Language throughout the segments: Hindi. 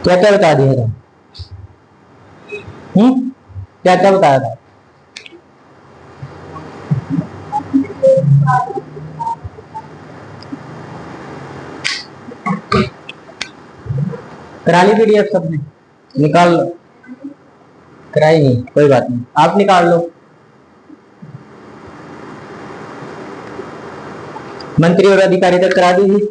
क्या क्या बता दिया था? क्या क्या बताया था? करा ली पीडीएफ सबने? निकाल लो। कराई नहीं, कोई बात नहीं, आप निकाल लो। मंत्री और अधिकारी तक करा दी थी।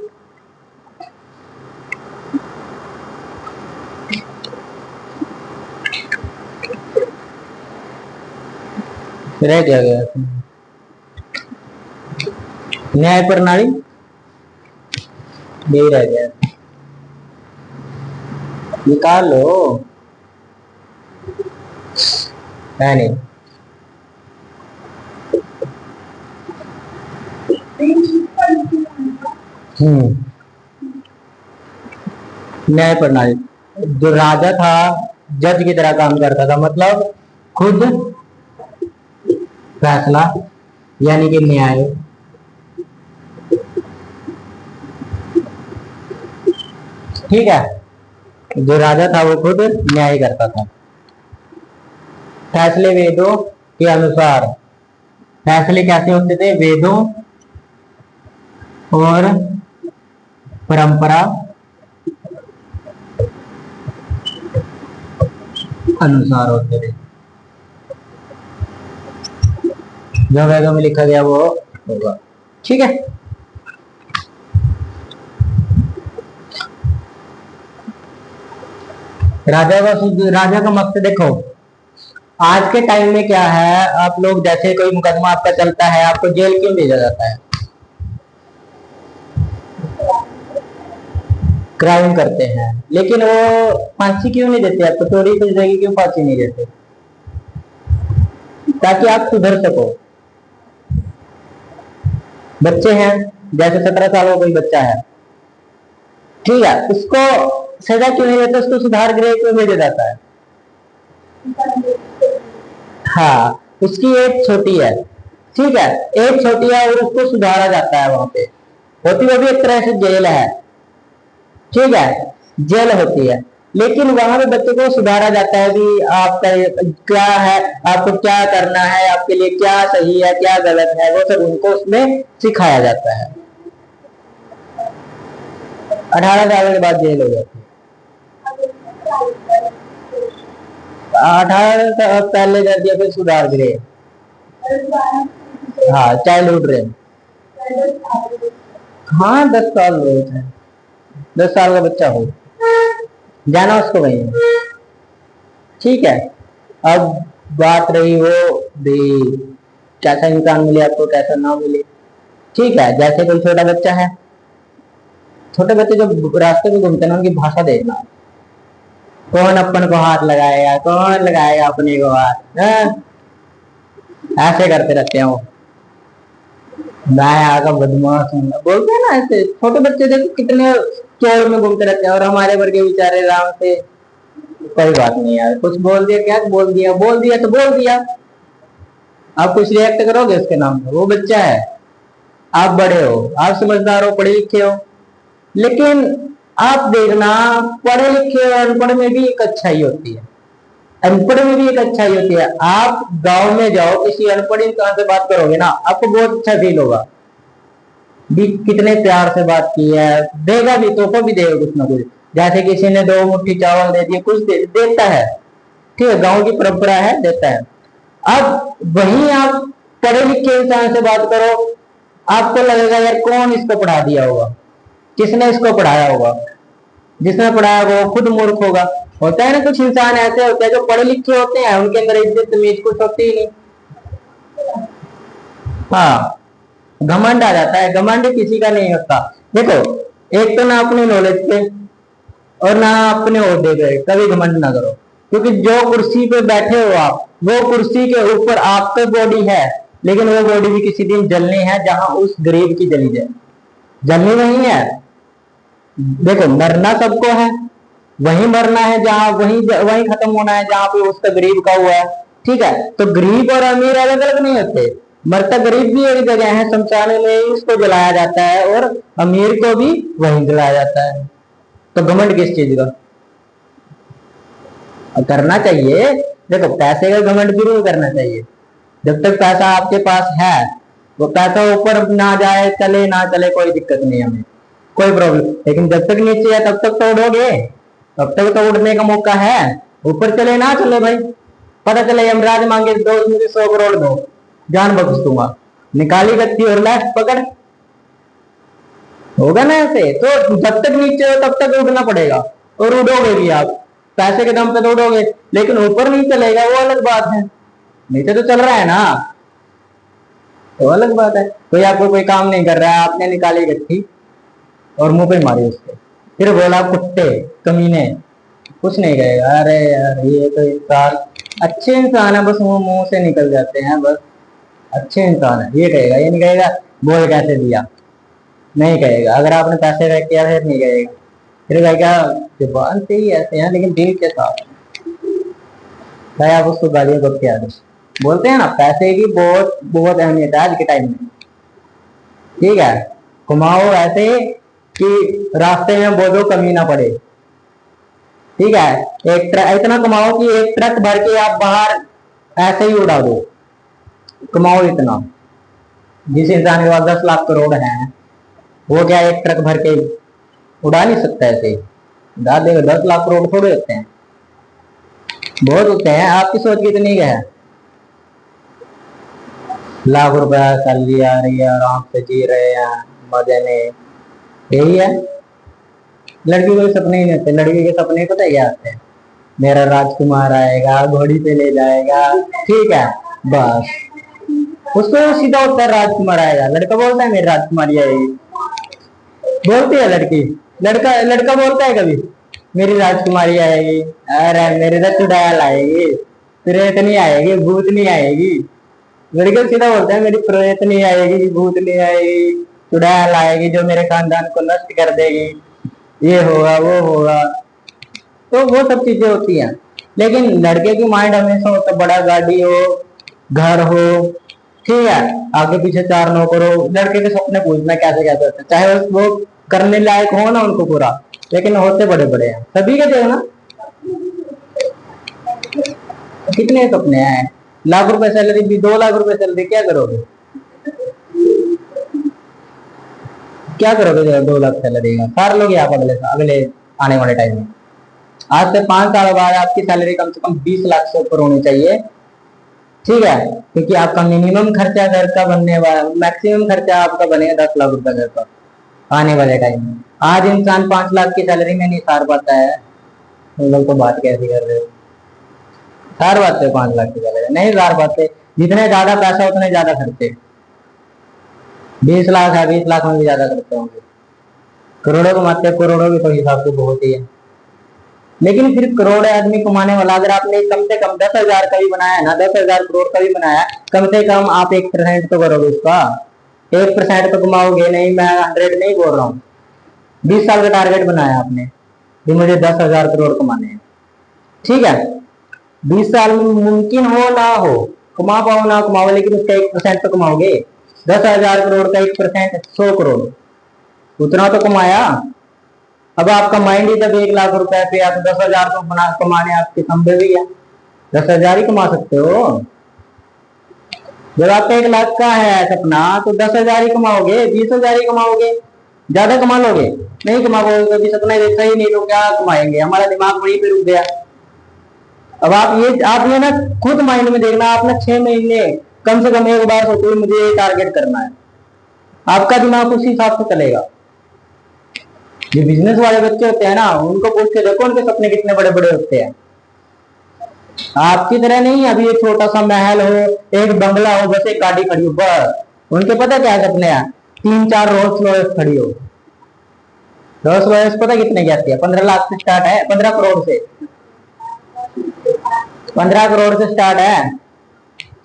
रह क्या गया? न्याय प्रणाली यही रह गया, निकाल लो। है नहीं। न्याय प्रणाली, जो राजा था जज की तरह काम करता था, मतलब खुद फैसला यानी कि न्याय। ठीक है, जो राजा था वो खुद न्याय करता था। फैसले वेदों के अनुसार, फैसले कैसे होते थे? वेदों और परंपरा अनुसार होते थे। जो वेदों में लिखा गया वो होगा। ठीक है, राजा का मकसद देखो। आज के टाइम में क्या है, आप लोग जैसे कोई मुकदमा आपका चलता है, आपको जेल क्यों भेजा जाता है? क्राइम करते हैं, लेकिन वो फांसी क्यों नहीं देते आपको? चोरी की जगह क्यों फांसी नहीं देते? ताकि आप सुधर सको। बच्चे हैं, जैसे 17 साल का कोई बच्चा है, ठीक है, उसको सजा क्यों नहीं देते? उसको सुधार गृह क्यों भेजा जाता है? हाँ, उसकी एज छोटी है, ठीक है, एज छोटी है और उसको सुधारा जाता है वहां पे। होती वो भी एक तरह से जेल है, ठीक है, जेल होती है, लेकिन वहां पे बच्चे को सुधारा जाता है कि आपका क्या है, आपको क्या करना है, आपके लिए क्या सही है क्या गलत है, वो सब उनको उसमें सिखाया जाता है। 18 साल के बाद जेल हो जाती है। 18 साल पहले कर दिया, फिर सुधार गृह। हाँ, चाइल्डहुड रेंज। हाँ, 10 साल रोज है, 10 साल का बच्चा हो जाना उसको वही। ठीक है, अब बात रही वो भी, कैसा इंसान मिले आपको कैसा ना मिले। ठीक है, जैसे कोई छोटा बच्चा है, छोटे बच्चे जब रास्ते में घूमते हैं ना, उनकी भाषा देखना। कौन अपन को हाथ लगाएगा, कौन लगाएगा अपने को हाथ, ऐसे करते रहते हैं वो। मैं यहाँ का बदमाश हूँ बोलते हैं ना, ऐसे छोटे बच्चे देखो कितने चौड़ में घूमते रहते हैं, और हमारे वर्ग बेचारे राम से कोई बात नहीं यार, कुछ बोल दिया, क्या बोल दिया, बोल दिया तो बोल दिया। आप कुछ रिएक्ट करोगे उसके नाम पर? वो बच्चा है, आप बड़े हो, आप समझदार हो, पढ़े लिखे हो, लेकिन आप देखना, पढ़े लिखे और अनपढ़ में भी एक अच्छाई होती है। अनपढ़ में भी एक अच्छाई होती है। आप गांव में जाओ, किसी अनपढ़ इंसान से बात करोगे ना, आपको बहुत अच्छा फील होगा भी, कितने प्यार से बात की है, देगा भी, तोहफा भी देगा कुछ ना कुछ। जैसे किसी ने 2 मुट्ठी चावल दे दिए, कुछ देता है, ठीक है, गांव की परंपरा है, देता है। अब वहीं आप पढ़े लिखे इंसान से बात करो, आपको लगेगा यार कौन इसको पढ़ा दिया होगा, किसने इसको पढ़ाया होगा? जिसने पढ़ाया वो खुद मूर्ख होगा। होता है ना, कुछ इंसान ऐसे होते हैं जो पढ़े लिखे होते हैं, उनके अंदर इज्जत तमीज कुछ होती ही नहीं। हाँ, घमंड आ जाता है, घमंड किसी का नहीं होता। देखो, एक तो ना अपनी नॉलेज पे और ना अपने ओहदे पे कभी घमंड ना करो, क्योंकि जो कुर्सी पे बैठे हो आप, वो कुर्सी के ऊपर आपकी बॉडी है, लेकिन वो बॉडी भी किसी दिन जलनी है, जहां उस गरीब की जली जाए। जलनी नहीं है। देखो, मरना सबको है, वही मरना है जहां, वही वही खत्म होना है जहां पे उसका गरीब का हुआ है। ठीक है, तो गरीब और अमीर अलग अलग नहीं होते। मरता गरीब भी एक जगह है, शमशान में ही उसको जलाया जाता है, और अमीर को भी वहीं जलाया जाता है। तो घमंड किस चीज का? करना चाहिए। देखो पैसे का घमंड जरूर करना चाहिए। जब तक पैसा आपके पास है, वो पैसा ऊपर ना जाए, चले ना चले, कोई दिक्कत नहीं हमें, कोई प्रॉब्लम। लेकिन जब तक नीचे है तब तक तो उड़ोगे, तब तक तो उड़ने का मौका है। ऊपर चले ना चले भाई, पता चले यमराज मांगे दो, मुझे 100 करोड़ दो, जान बख्श दूंगा, निकाली गत्ती और लेफ्ट पकड़, होगा ना ऐसे। तो जब तक नीचे हो तब तक उड़ना पड़ेगा, और उड़ोगे भी आप, पैसे के दम पे तो उड़ोगे। लेकिन ऊपर नहीं चलेगा वो अलग बात है, नीचे तो चल रहा है ना, तो अलग बात है। कोई आपको कोई काम नहीं कर रहा है, आपने निकाली गट्ठी और मुंह पे मारी उसके, फिर बोला कुत्ते कमीने, कुछ नहीं कहेगा। अरे यार ये तो इंसान अच्छे इंसान है, बस वो मुंह से निकल जाते हैं, बस अच्छे इंसान है ये कहेगा, ये नहीं कहेगा बोल कैसे दिया, नहीं कहेगा। अगर आपने पैसे रख किया फिर नहीं कहेगा, फिर कहेगा जुबान से ही ऐसे हैं लेकिन दिल के साथ भाई। आप उसको गालियां कब क्या बोलते हैं ना, पैसे की बहुत बहुत अहमियत है आज के टाइम में। ठीक है, कमाओ ऐसे कि रास्ते में बोझो कमी ना पड़े। ठीक है, एक इतना कमाओ कि एक ट्रक भर के आप बाहर ऐसे ही उड़ा दो, कमाओ इतना। जिस इंसान के पास 10 लाख करोड़ है, वो क्या एक ट्रक भर के उड़ा नहीं सकता ऐसे, उड़ा देगा। 10 लाख करोड़ थोड़े होते हैं, बहुत होते हैं। आपकी सोच कितनी है? लाख रुपया सैलरी आ रही है, आराम से जी रहे हैं मजे में, यही है। लड़की को सपने ही नहीं होते, लड़की के सपने पता है क्या आते हैं? मेरा राजकुमार आएगा, घोड़ी पे ले जाएगा, ठीक है बस, उसको सीधा होता है राजकुमार आएगा। लड़का बोलता है मेरी राजकुमारी आएगी, बोलती है लड़की, लड़का लड़का बोलता है कभी मेरी राजकुमारी आएगी? अरे मेरे तो चुड़ैल आएगी, प्रेत नहीं आएगी, भूत नहीं आएगी। लड़के सीधा बोलता है मेरी प्रेत नहीं आएगी, भूत नहीं आएगी, चुड़ैल आएगी जो मेरे खानदान को नष्ट कर देगी, ये होगा वो होगा। तो वो सब चीजें होती हैं। लेकिन लड़के की माइंड हमेशा होता बड़ा गाड़ी हो, घर हो, ठीक है, आगे पीछे 4 नौकर हो। लड़के के सपने पूछना कैसे कैसे होते हैं, चाहे वो करने लायक हो ना उनको पूरा, लेकिन होते बड़े बड़े हैं सभी के। जो ना कितने सपने हैं, लाख रुपए सैलरी भी, 2 लाख रुपए सैलरी, क्या करोगे? क्या करोगे जो 2 लाख सैलरी का? सार लोगे आप अगले आने वाले टाइम में। आज से 5 साल बाद आपकी सैलरी कम से कम 20 लाख से ऊपर होनी चाहिए। ठीक है, क्योंकि आपका मिनिमम खर्चा घर का बनने वाला, मैक्सिमम खर्चा आपका बनेगा 10 लाख रुपए घर का आने वाले टाइम में। आज इंसान 5 लाख की सैलरी में नहीं सार पाता है, तुम लोग तो बात कैसी कर रहे हो? सार पाते 5 लाख की सैलरी नहीं सार पाते। जितने ज्यादा पैसा उतने ज्यादा खर्चे। 20 लाख है, 20 लाख में भी ज्यादा खर्चे होंगे। करोड़ों कमाते, करोड़ों की तो हिसाब से बहुत ही है। लेकिन फिर करोड़ आदमी कमाने वाला, अगर आपने कम से कम 10,000 का भी बनाया ना, 10,000 करोड़ का भी बनाया, कम से कम आप 1% तो करोगे उसका। 1% तो कमाओगे नहीं, मैं 100 नहीं बोल रहा हूँ। 20 साल का टारगेट बनाया आपने कि मुझे 10,000 करोड़ कमाने हैं, ठीक है। 20 साल में मुमकिन हो ना हो, कमा पाओ ना कमाओ, लेकिन उसका 1% तो कमाओगे। 10,000 करोड़ का 1% 100 करोड़, उतना तो कमाया। अब आपका माइंड ही जब 1 लाख रुपए पे, आप 10,000 तो बना कमाने आपके संभव ही है, 10,000 ही कमा सकते हो। जब आपका 1 लाख का है सपना, तो 10,000 ही कमाओगे, 20,000 ही कमाओगे, ज्यादा कमा लोगे? नहीं कमा पाओगे, कभी सपना देखा ही नहीं तो क्या कमाएंगे? हमारा दिमाग वहीं पे रुक गया। अब आप ये ना खुद माइंड में देखना, आप ना 6 महीने कम से कम एक बार सोचो मुझे ये टारगेट करना है, आपका दिमाग उसी हिसाब से चलेगा। जो बिजनेस वाले बच्चे होते हैं ना, उनको पूछ के देखो उनके सपने कितने बड़े बड़े होते हैं। आपकी तरह नहीं अभी एक छोटा सा महल हो, एक बंगला हो, बस एक गाड़ी खड़ी हो, बस। उनके पता क्या सपने हैं? 3-4 रोल्स रॉयस खड़ी हो। रोल्स रॉयस पता कितने की आती है? 15 लाख से स्टार्ट है, 15 करोड़ से, 15 करोड़ से स्टार्ट है।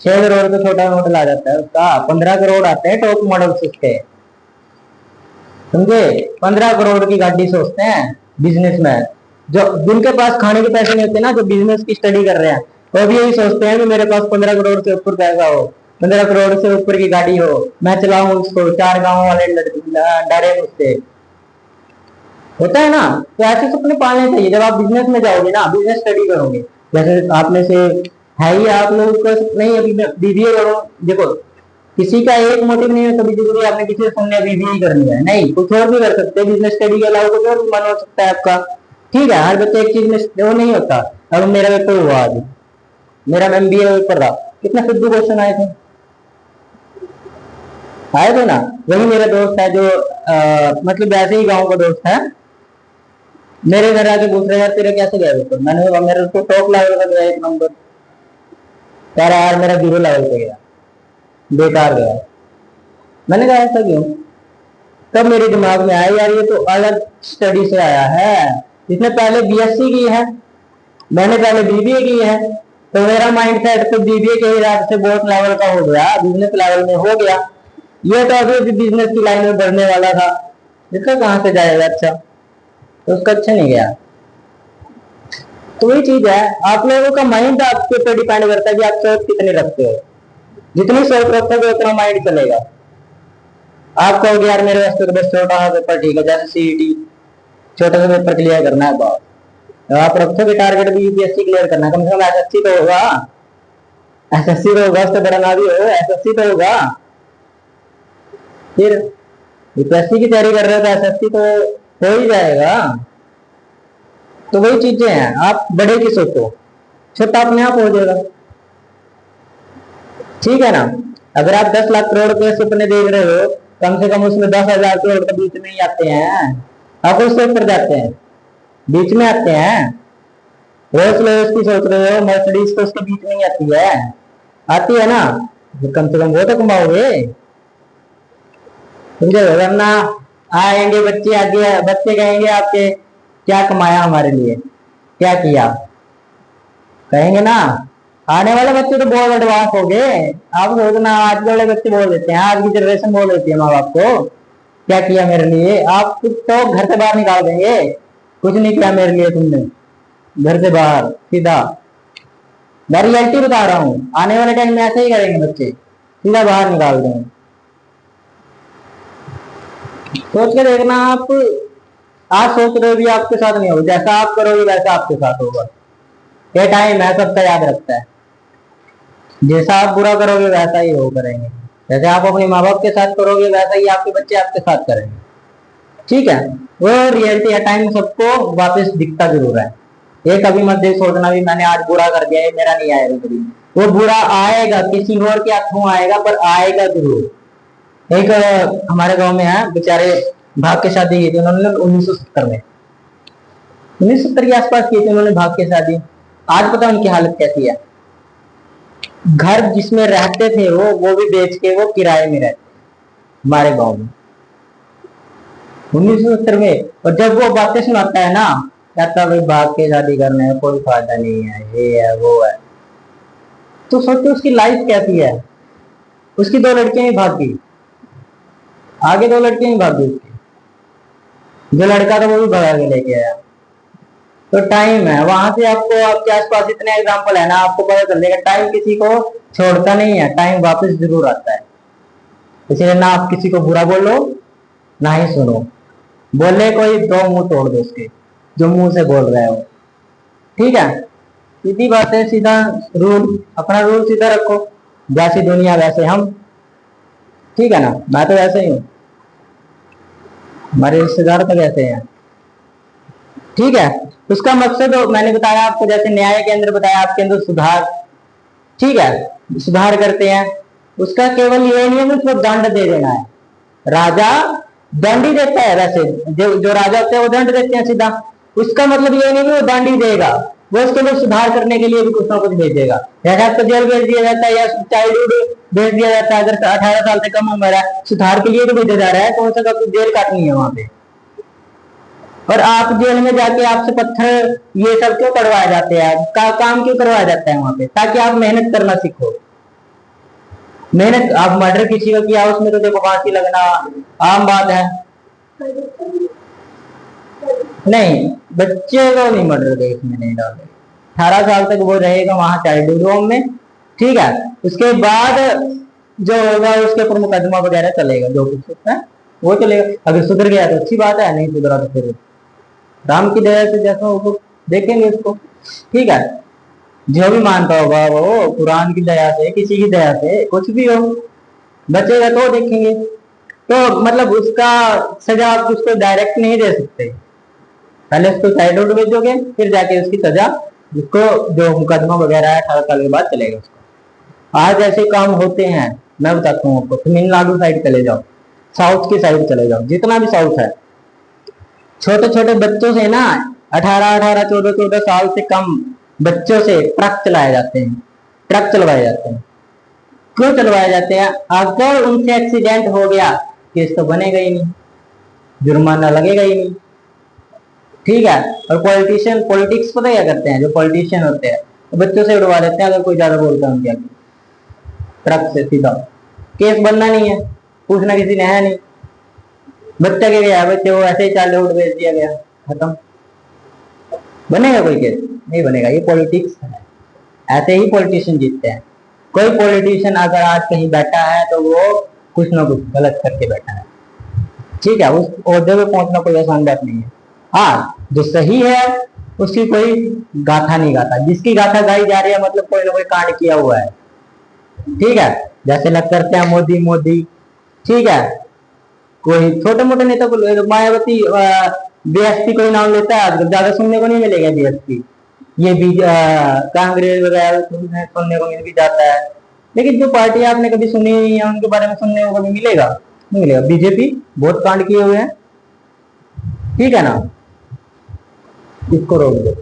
6 करोड़ तो छोटा मॉडल आ जाता है उसका, 15 करोड़ आते हैं टॉप मॉडल उसके, समझे? 15 करोड़ की गाड़ी सोचते हैं बिजनेसमैन, जो जिनके पास खाने के पैसे नहीं होते ना, जो बिजनेस की स्टडी कर रहे हैं, वो भी यही सोचते हैं कि मेरे पास 15 करोड़ से ऊपर पैसा हो, 15 करोड़ से ऊपर की गाड़ी हो, मैं चलाऊं उसको, 4 गांव वाले डरे मुझसे। होता है ना, तो ऐसे सपने पालने चाहिए। जब आप बिजनेस में जाओगे ना, बिजनेस स्टडी करोगे, जैसे आप में से है ही आप लोग को नहीं अभी बीबीए करो, देखो किसी का एक मोटिव नहीं है कभी जरूरी आपने किसी से सुनने बीबीए करनी है, नहीं कुछ और भी कर सकते हैं, बिजनेस स्टडी के अलावा कुछ और भी मन हो सकता है आपका। ठीक है, हर बच्चे एक चीज में वो नहीं होता। अब मेरा पेपर हुआ आज, मेरा एमबीए पेपर रहा, कितना सिद्धू क्वेश्चन आए थे ना। वही मेरा दोस्त है जो मतलब वैसे ही गांव का दोस्त है, मेरे घर आके पूछ रहे यार तेरा कैसे गया पेपर, मैंने कहा मेरा तो टॉप लेवल का गया, एक नंबर। कह रहा यार मेरा 0 लेवल पे गया, बेकार गया। मैंने कहा ऐसा क्यों? तब मेरे दिमाग में आया यार ये तो अलग स्टडी से आया है, इसने पहले बीएससी की है, मैंने पहले बीबीए की है, तो मेरा माइंड सेट तो बीबीए के हिसाब से बोर्ड लेवल का हो गया, बिजनेस लेवल में हो गया। ये तो अभी भी बिजनेस की लाइन में बढ़ने वाला था, इसका कहां से जाएगा अच्छा, तो उसका अच्छा नहीं गया। तो वही चीज है, आप लोगों का माइंड आपके ऊपर डिपेंड करता है कि आप सोच कितने रखते हो, जितनी सोच रखोगे उतना माइंड चलेगा। आप कहोगे यार मेरे वास्ते तो बस छोटा सा पेपर ठीक है, जैसे सीईटी छोटा सा पेपर क्लियर करना है बस, तो आप रखोगे टारगेट भी यूपीएससी क्लियर करना, कम से कम एसएससी तो होगा, एसएससी तो होगा, उससे बड़ा ना भी हो एसएससी तो होगा। फिर यूपीएससी की तैयारी कर रहे हो तो एसएससी तो हो ही जाएगा। तो वही चीजें हैं, आप बड़े की सोचो, छोटा अपने आप हो जाएगा। ठीक है ना, अगर आप 10 लाख करोड़ के सपने देख रहे हो, कम से कम उसमें 10,000 करोड़ तो बीच में ही आते हैं, आप उससे ऊपर जाते हैं, बीच में आते हैं। रोल्स रॉयस की सोच रहे हो, मर्सिडीज तो उसके बीच में ही आती है, आती है ना, तो कम से कम वो तो कमाओगे, समझे? वरना आएंगे बच्चे, आगे बच्चे कहेंगे आपके क्या कमाया हमारे लिए, क्या किया, कहेंगे ना। आने वाले बच्चे तो बहुत एडवांस हो गए, आप सोचना आज वाले बच्चे बोल देते हैं, आज की जनरेशन बोल देती है माँ बाप को क्या किया मेरे लिए, आप तो घर से बाहर निकाल देंगे, कुछ नहीं किया मेरे लिए तुमने, घर से बाहर सीधा। मैं रियलिटी बता रहा हूँ, आने वाले टाइम में ऐसे ही करेंगे बच्चे, सीधा बाहर निकाल देंगे। सोच के देखना आप, आज सोच रहे हो भी आपके साथ नहीं होगा, जैसा आप करोगे वैसा आपके साथ होगा। ये टाइम है सबका याद रखता है, जैसा आप बुरा करोगे वैसा ही वो करेंगे, जैसे आप अपने माँ बाप के साथ करोगे वैसा ही आपके बच्चे आपके साथ करेंगे। ठीक है, वो रियलिटी है, टाइम सबको वापस दिखता जरूर है। ये कभी मत देख सोचना भी मैंने आज बुरा कर दिया, मेरा नहीं आएगा कभी, वो बुरा आएगा, किसी और के हाथों आएगा पर आएगा जरूर। एक हमारे गांव में है बेचारे, भाग के शादी की थी उन्होंने 1970 में, 1970 के आसपास की थी उन्होंने भाग के शादी। आज पता उनकी हालत कैसी है, घर जिसमें रहते थे वो भी बेच के वो किराए में रहते हमारे गांव में 1970 में। और जब वो बातें सुनाता है ना, कहता भाई भाग के शादी करने में कोई फायदा नहीं है, ये है वो है। तो सोचो उसकी लाइफ कैसी है, उसकी 2 लड़कियां ही भाग गई, आगे 2 लड़कियां ही भाग गई उसकी, जो लड़का था वो भी भगा के लेके आया। तो टाइम है, वहां से आपको आपके आसपास इतने एग्जाम्पल है ना, आपको पता चलेगा टाइम किसी को छोड़ता नहीं है, टाइम वापस जरूर आता है। इसलिए ना आप किसी को बुरा बोलो ना ही सुनो, बोले कोई 2 मुंह तोड़ दो उसके, जो मुंह से बोल रहे हो। ठीक है, सीधी बात है, सीधा रूल, अपना रूल सीधा रखो, जैसी दुनिया वैसे हम। ठीक है ना, मैं तो वैसे ही हूँ, हमारे रिश्तेदार तो वैसे हैं। ठीक है, उसका मकसद मैंने बताया आपको, जैसे न्याय के अंदर बताया आपके अंदर सुधार, ठीक है, सुधार करते हैं। उसका केवल ये नहीं है कि उसको दंड दे देना है, राजा दंड ही देता है, वैसे जो राजा होते हैं वो दंड देते हैं सीधा, उसका मतलब ये नहीं कि वो दंड ही देगा, वो उसके लिए सुधार करने के लिए भी कुछ ना कुछ भेजेगा। जैसे आपको जेल भेज दिया जाता है या चाइल्डहुड भेज दिया जाता है, अगर 18 साल से कम उम्र है, सुधार के लिए तो भेजा जा रहा है, कौन सा जेल काटनी है वहां पे। और आप जेल में जाके आपसे पत्थर ये सब क्यों करवाए जाते हैं, काम क्यों करवाया जाता है वहां पे, ताकि आप मेहनत करना सीखो। मेहनत, आप मर्डर किसी का किया उसमें तो देखो फांसी लगना आम बात है। नहीं, बच्चे को नहीं मर्डर केस में नहीं डाले, 18 साल तक वो रहेगा वहां चाइल्डहुड होम में। ठीक है, उसके बाद जो होगा उसके ऊपर मुकदमा वगैरह चलेगा, जो कुछ होता है वो चलेगा। अगर सुधर गया तो अच्छी बात है, नहीं सुधरा तो फिर राम की दया से जैसा वो देखेंगे उसको। ठीक है, जो भी मानता होगा वो कुरान की दया से, किसी की दया से, कुछ भी हो, बचेगा तो देखेंगे। तो मतलब उसका सजा आप उसको डायरेक्ट नहीं दे सकते, पहले उसको साइड आउट भेजोगे, फिर जाके उसकी सजा, उसको जो मुकदमा वगैरह है 18 साल के बाद चलेगा उसको। आज ऐसे काम होते हैं, मैं बताता हूँ आपको। तमिलनाडु साइड चले जाओ, साउथ की साइड चले जाओ, जितना भी साउथ है, छोटे छोटे बच्चों से ना, 18-18, 14-14 साल से कम बच्चों से ट्रक चलाए जाते हैं, ट्रक चलवाए जाते हैं। क्यों चलवाए जाते हैं? अगर उनसे एक्सीडेंट हो गया, केस तो बनेगा ही नहीं, जुर्माना लगेगा ही नहीं। ठीक है। और पॉलिटिशियन, पॉलिटिक्स पता क्या करते हैं? जो पॉलिटिशियन होते हैं तो बच्चों से उड़वा देते हैं, अगर कोई ज्यादा बोलता है उनके आगे, ट्रक से सीधा, केस बनना नहीं है, पूछना किसी ने है नहीं, बच्चा के गया, बच्चे को ऐसे ही चाले उड़ भेज दिया गया, खत्म। बनेगा कोई केस? नहीं बनेगा। ये पॉलिटिक्स है, ऐसे ही पॉलिटिशियन जीतते हैं। कोई पॉलिटिशियन अगर आज कहीं बैठा है तो वो कुछ ना कुछ गलत करके बैठा है। ठीक है, उस ओहदे पे पहुंचना कोई आसान बात नहीं है। हाँ, जो सही है उसकी कोई गाथा नहीं गाता, जिसकी गाथा गाई जा रही है मतलब कोई ना कोई कांड किया हुआ है। ठीक है, जैसे लग करते हैं मोदी मोदी। ठीक है, कोई छोटे मोटे नेता को, मायावती, बीएसपी कोई नाम लेता है आजकल, ज्यादा सुनने को नहीं मिलेगा बीएसपी। ये भी कांग्रेस वगैरह सुनने को मिल भी जाता है, लेकिन जो पार्टी आपने कभी सुनी नहीं है उनके बारे में सुनने को कभी मिलेगा? नहीं मिलेगा। बीजेपी बहुत कांड किए हुए हैं, ठीक है ना, इसको रोक दो।